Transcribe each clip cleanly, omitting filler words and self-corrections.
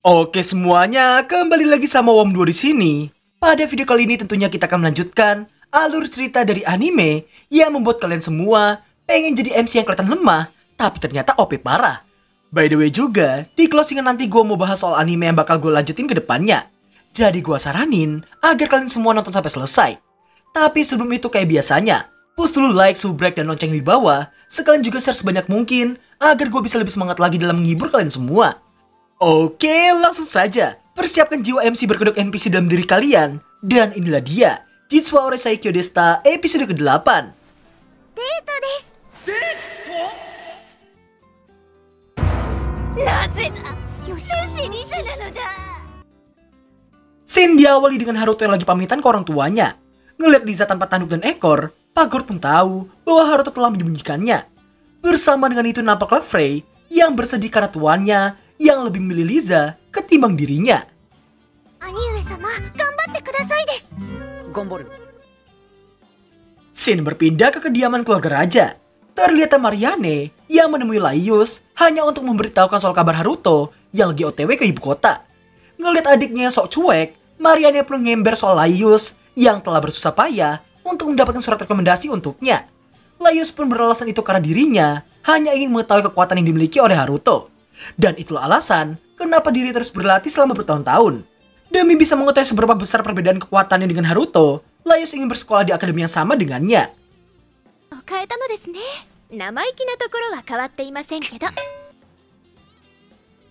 Oke semuanya, kembali lagi sama Wom2 di sini. Pada video kali ini tentunya kita akan melanjutkan alur cerita dari anime yang membuat kalian semua pengen jadi MC yang kelihatan lemah, tapi ternyata OP parah. By the way juga, di closingan nanti gue mau bahas soal anime yang bakal gue lanjutin ke depannya. Jadi gue saranin agar kalian semua nonton sampai selesai. Tapi sebelum itu kayak biasanya, push dulu like, subrek, dan lonceng di bawah. Sekalian juga share sebanyak mungkin agar gue bisa lebih semangat lagi dalam menghibur kalian semua. Oke, langsung saja. Persiapkan jiwa MC berkedok NPC dalam diri kalian. Dan inilah dia, Jitswa Ore Saikyo Desta episode ke-8. Deto desu. Scene diawali dengan Haruto yang lagi pamitan ke orang tuanya. Ngeliat Liza tanpa tanduk dan ekor, Pagord pun tahu bahwa Haruto telah menyembunyikannya. Bersama dengan itu nampaklah Frey yang bersedih karena tuannya yang lebih memilih Liza ketimbang dirinya. Aniue-sama, ganbatte kudasai desu. Scene berpindah ke kediaman keluarga raja. Terlihat Mariane yang menemui Laius hanya untuk memberitahukan soal kabar Haruto yang lagi OTW ke ibu kota. Ngeliat adiknya yang sok cuek, Mariane pun ngember soal Laius yang telah bersusah payah untuk mendapatkan surat rekomendasi untuknya. Laius pun beralasan itu karena dirinya hanya ingin mengetahui kekuatan yang dimiliki oleh Haruto. Dan itulah alasan kenapa diri terus berlatih selama bertahun-tahun. Demi bisa mengetahui seberapa besar perbedaan kekuatannya dengan Haruto, Laius ingin bersekolah di akademi yang sama dengannya.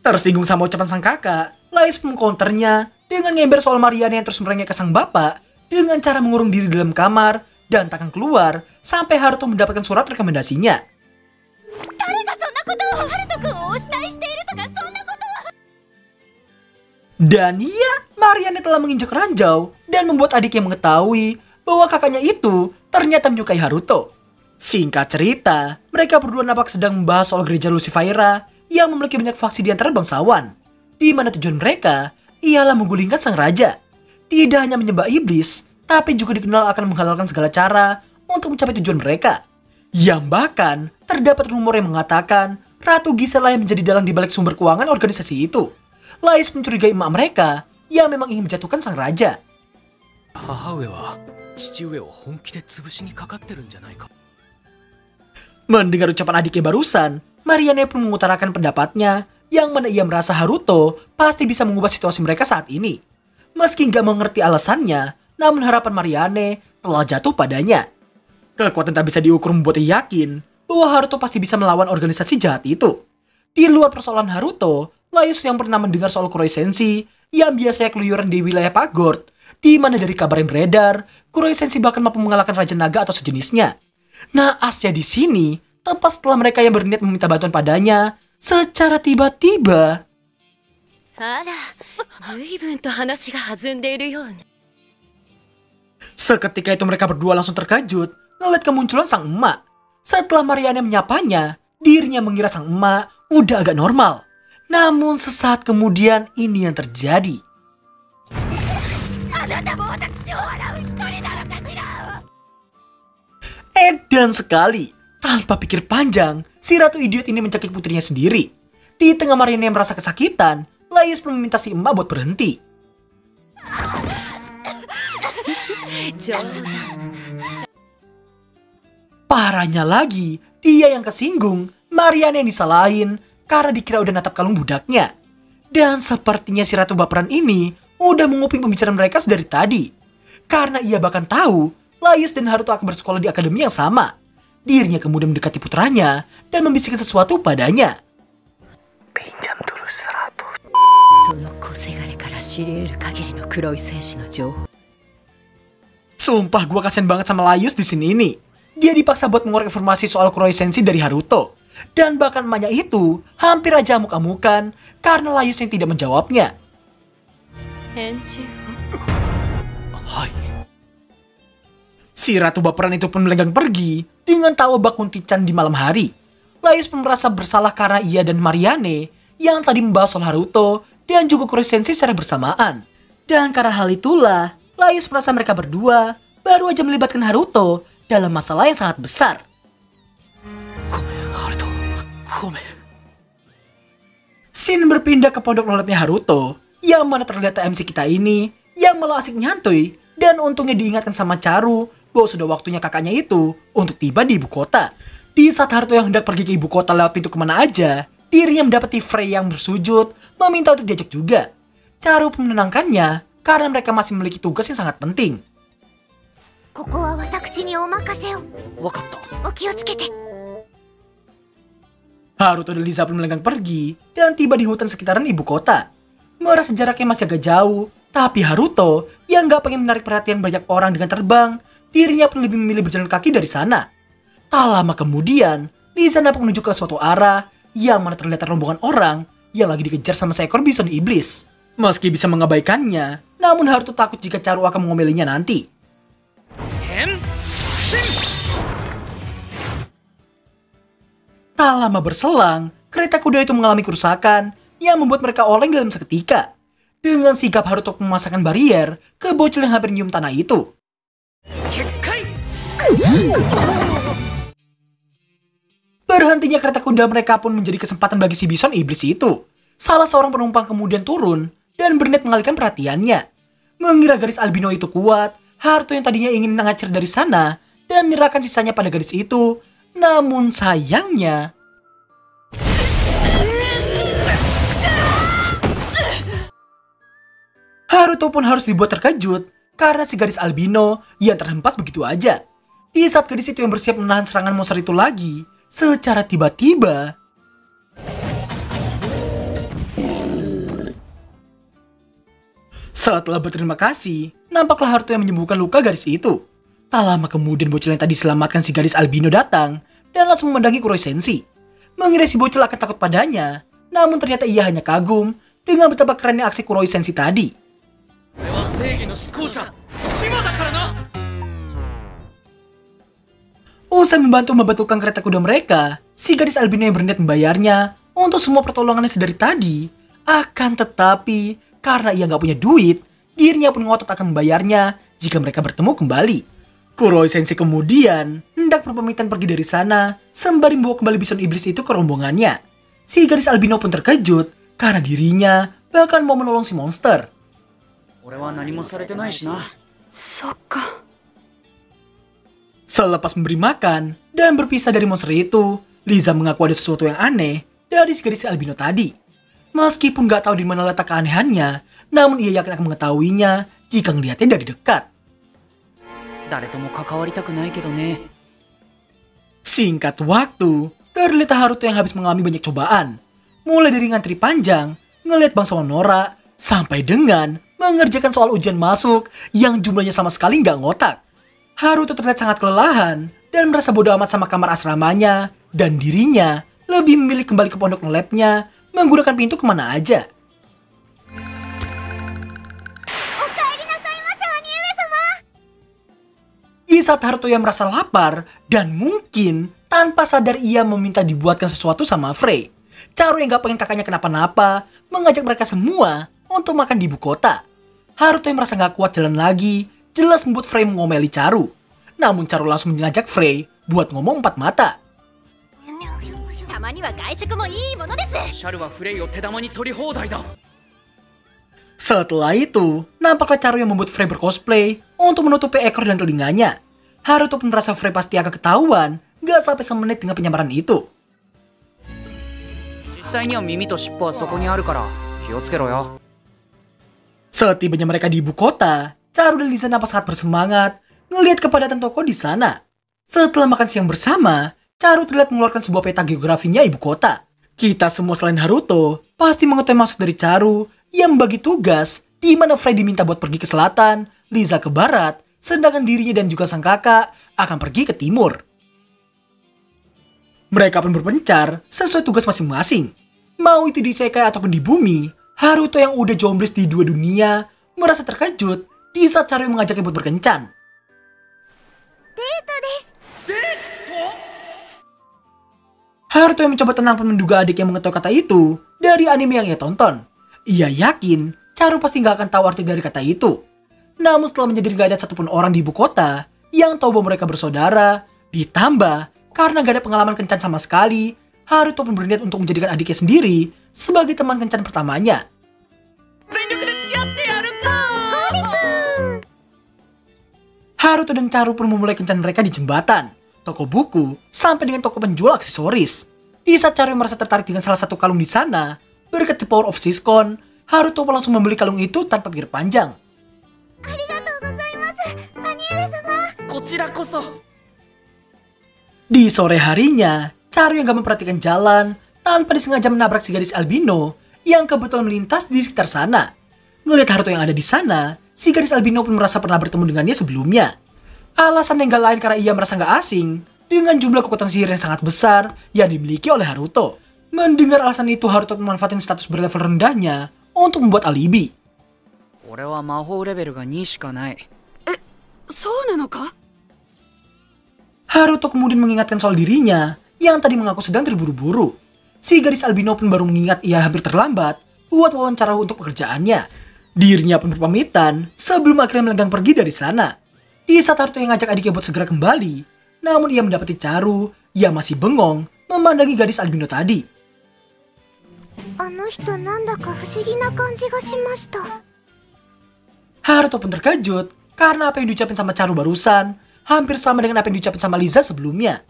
Tersinggung sama ucapan sang kakak, Laius mengcounternya dengan ngember soal Mariana yang terus merengek ke sang bapak dengan cara mengurung diri dalam kamar dan takkan keluar sampai Haruto mendapatkan surat rekomendasinya. Dan iya, Mariana telah menginjak ranjau dan membuat adiknya mengetahui bahwa kakaknya itu ternyata menyukai Haruto. Singkat cerita, mereka berdua nampak sedang membahas soal gereja Lucifera yang memiliki banyak faksi di antara bangsawan, di mana tujuan mereka ialah menggulingkan sang raja. Tidak hanya menyembah iblis, tapi juga dikenal akan menghalalkan segala cara untuk mencapai tujuan mereka. Yang bahkan terdapat rumor yang mengatakan Ratu Gisela yang menjadi dalang di balik sumber keuangan organisasi itu. Laius mencurigai emak mereka yang memang ingin menjatuhkan sang raja. Mendengar ucapan adiknya barusan, Mariane pun mengutarakan pendapatnya yang mana ia merasa Haruto pasti bisa mengubah situasi mereka saat ini. Meski nggak mengerti alasannya, namun harapan Mariane telah jatuh padanya. Kekuatan tak bisa diukur membuat ia yakin bahwa Haruto pasti bisa melawan organisasi jahat itu. Di luar persoalan Haruto, Laius yang pernah mendengar soal Kuroi Senshi yang biasanya keluyuran di wilayah Pagord, di mana dari kabar yang beredar, Kuroi Senshi bahkan mampu mengalahkan Raja Naga atau sejenisnya. Naasnya di sini, tepat setelah mereka yang berniat meminta bantuan padanya, secara tiba-tiba seketika itu mereka berdua langsung terkejut ngeliat kemunculan sang emak. Setelah Mariana menyapanya, dirinya mengira sang emak udah agak normal. Namun sesaat kemudian ini yang terjadi. Edan sekali. Tanpa pikir panjang, si ratu idiot ini mencekik putrinya sendiri. Di tengah Mariana yang merasa kesakitan, Laius pun meminta si emak buat berhenti. Parahnya lagi, dia yang kesinggung, Mariana yang disalahin karena dikira udah natap kalung budaknya. Dan sepertinya si ratu baperan ini udah menguping pembicaraan mereka sedari tadi. Karena ia bahkan tahu Laius dan Haruto akan bersekolah di akademi yang sama. Dirinya kemudian mendekati putranya dan membisikkan sesuatu padanya. Pinjam dulu 100. Sumpah gua kasian banget sama Laius di sini ini. Dia dipaksa buat mengorek informasi soal Kuroi Senshi dari Haruto. Dan bahkan emaknya itu hampir aja amuk-amukan karena Laius yang tidak menjawabnya. Si ratu baperan itu pun melenggang pergi dengan tawa bak Kunti-chan di malam hari. Laius pun merasa bersalah karena ia dan Mariane yang tadi membahas soal Haruto dan juga Kuroi Senshi secara bersamaan. Dan karena hal itulah, Laius merasa mereka berdua baru aja melibatkan Haruto dalam masalah yang sangat besar. Scene berpindah ke pondok nolepnya Haruto, yang mana terlihat MC kita ini yang malah asik nyantuy, dan untungnya diingatkan sama Charu bahwa sudah waktunya kakaknya itu untuk tiba di ibu kota. Di saat Haruto yang hendak pergi ke ibu kota lewat pintu kemana aja, dirinya mendapati Frey yang bersujud meminta untuk diajak juga. Charu pun menenangkannya karena mereka masih memiliki tugas yang sangat penting. ここは私にお任せを。わかった。お気をつけて。 Haruto dan Liza pun melenggang pergi dan tiba di hutan sekitaran ibu kota. Merasa jaraknya masih agak jauh, tapi Haruto yang gak pengen menarik perhatian banyak orang dengan terbang, dirinya pun lebih memilih berjalan kaki dari sana. Tak lama kemudian, Liza nampak menuju ke suatu arah yang mana terlihat rombongan orang yang lagi dikejar sama seekor bison iblis. Meski bisa mengabaikannya, namun Haruto takut jika Charu akan mengomelinya nanti. Tak lama berselang, kereta kuda itu mengalami kerusakan yang membuat mereka oleng dalam seketika. Dengan sigap Haruto memasangkan barier ke bocil yang hampir nyium tanah itu. Berhentinya kereta kuda mereka pun menjadi kesempatan bagi si bison iblis itu. Salah seorang penumpang kemudian turun dan berniat mengalihkan perhatiannya. Mengira garis albino itu kuat, Haruto yang tadinya ingin mengacir dari sana dan menyerahkan sisanya pada gadis itu. Namun sayangnya, Haruto pun harus dibuat terkejut karena si gadis albino yang terhempas begitu aja. Di saat gadis itu yang bersiap menahan serangan monster itu lagi, secara tiba-tiba setelah berterima kasih, nampaklah Haruto yang menyembuhkan luka gadis itu. Tak lama kemudian bocil yang tadi selamatkan si gadis albino datang dan langsung memandangi Kuroi Sensei. Mengira si bocil akan takut padanya, namun ternyata ia hanya kagum dengan betapa kerennya aksi Kuroi Sensei tadi. Usai membantu membetulkan kereta kuda mereka, si gadis albino yang berniat membayarnya untuk semua pertolongannya sedari tadi. Akan tetapi, karena ia nggak punya duit, dirinya pun ngotot akan membayarnya jika mereka bertemu kembali. Kuroi Sensei kemudian hendak berpamitan pergi dari sana sembari membawa kembali bison iblis itu ke rombongannya. Si gadis albino pun terkejut karena dirinya bahkan mau menolong si monster. Selepas memberi makan dan berpisah dari monster itu, Liza mengaku ada sesuatu yang aneh dari si gadis albino tadi. Meskipun gak tahu di mana letak keanehannya, namun ia yakin akan mengetahuinya jika melihatnya dari dekat. Singkat waktu, terlihat Haruto yang habis mengalami banyak cobaan. Mulai dari ngantri panjang, ngelihat bangsawan Nora, sampai dengan mengerjakan soal ujian masuk yang jumlahnya sama sekali nggak ngotak. Haruto terlihat sangat kelelahan dan merasa bodoh amat sama kamar asramanya, dan dirinya lebih memilih kembali ke pondok labnya menggunakan pintu kemana aja. Di saat Haruto yang merasa lapar dan mungkin tanpa sadar ia meminta dibuatkan sesuatu sama Frey, Charu yang gak pengen kakaknya kenapa-napa mengajak mereka semua untuk makan di ibu kota. Haruto yang merasa gak kuat jalan lagi jelas membuat Frey mengomeli Charu. Namun Charu langsung mengajak Frey buat ngomong empat mata. Setelah itu, nampaklah Charu yang membuat Frey bercosplay untuk menutupi ekor dan telinganya. Haruto pun merasa Frey pasti akan ketahuan gak sampai semenit dengan penyamaran itu. Setibanya mereka di ibu kota, Charu dan Liza nampak sangat bersemangat ngelihat kepadatan toko di sana. Setelah makan siang bersama, Charu terlihat mengeluarkan sebuah peta geografinya ibu kota. Kita semua selain Haruto pasti mengetahui maksud dari Charu yang membagi tugas di mana Frey diminta buat pergi ke selatan, Liza ke barat, sedangkan dirinya dan juga sang kakak akan pergi ke timur. Mereka pun berpencar sesuai tugas masing-masing. Mau itu di isekai ataupun di bumi, Haruto yang udah jomblis di dua dunia merasa terkejut di saat Charu yang mengajaknya buat berkencan. Haruto yang mencoba tenang pun menduga adik yang mengetahui kata itu dari anime yang ia tonton. Ia yakin Charu pasti gak akan tahu arti dari kata itu. Namun setelah menjadi gak ada satupun orang di ibu kota yang tahu bahwa mereka bersaudara, ditambah karena gak ada pengalaman kencan sama sekali, Haruto pun berniat untuk menjadikan adiknya sendiri sebagai teman kencan pertamanya. Haruto dan Charu pun memulai kencan mereka di jembatan, toko buku, sampai dengan toko penjual aksesoris. Di saat Charu merasa tertarik dengan salah satu kalung di sana, berkat the power of Siscon, Haruto pun langsung membeli kalung itu tanpa pikir panjang. Di sore harinya, Charu yang gak memperhatikan jalan, tanpa disengaja menabrak si gadis albino yang kebetulan melintas di sekitar sana. Melihat Haruto yang ada di sana, si gadis albino pun merasa pernah bertemu dengannya sebelumnya. Alasan yang gak lain karena ia merasa gak asing dengan jumlah kekuatan sihir yang sangat besar yang dimiliki oleh Haruto. Mendengar alasan itu, Haruto memanfaatkan status berlevel rendahnya untuk membuat alibi. Haruto kemudian mengingatkan soal dirinya yang tadi mengaku sedang terburu-buru. Si gadis albino pun baru mengingat ia hampir terlambat buat wawancara untuk pekerjaannya. Dirinya pun berpamitan sebelum akhirnya melenggang pergi dari sana. Di saat Haruto yang ngajak adiknya buat segera kembali, namun ia mendapati Charu yang masih bengong memandangi gadis albino tadi. Haruto pun terkejut karena apa yang diucapin sama Charu barusan hampir sama dengan apa yang diucapin sama Liza sebelumnya.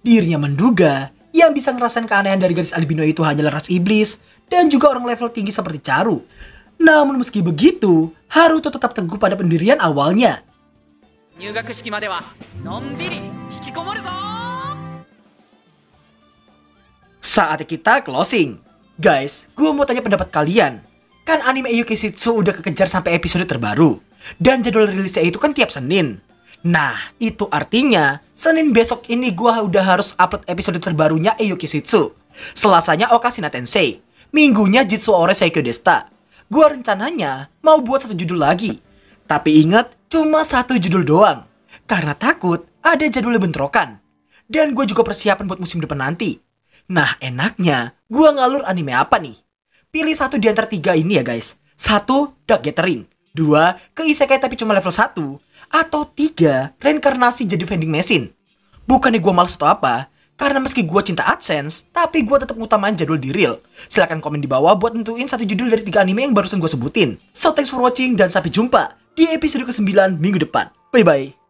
Dirinya menduga yang bisa ngerasain keanehan dari gadis albino itu hanyalah ras iblis dan juga orang level tinggi seperti Charu. Namun meski begitu, Haruto tetap teguh pada pendirian awalnya. Saatnya kita closing. Guys, gue mau tanya pendapat kalian. Kan anime Euketsu udah kekejar sampai episode terbaru. Dan jadwal rilisnya itu kan tiap Senin. Nah, itu artinya Senin besok ini gue udah harus upload episode terbarunya Euketsu. Selasanya Okashina Tensei. Minggunya Jitsu Ore Seikyo Desta. Gue rencananya mau buat satu judul lagi. Tapi ingat, cuma satu judul doang. Karena takut ada jadwal bentrokan. Dan gue juga persiapan buat musim depan nanti. Nah, enaknya gue ngalur anime apa nih? Pilih satu di antara tiga ini ya guys. 1. Dark Gathering. 2. Ke Isekai tapi cuma level 1. Atau 3. Reinkarnasi jadi vending machine. Bukannya gue males atau apa, karena meski gue cinta AdSense, tapi gue tetap ngutamain jadwal di real. Silahkan komen di bawah buat nentuin satu judul dari 3 anime yang barusan gue sebutin. So thanks for watching dan sampai jumpa di episode ke-9 minggu depan. Bye bye.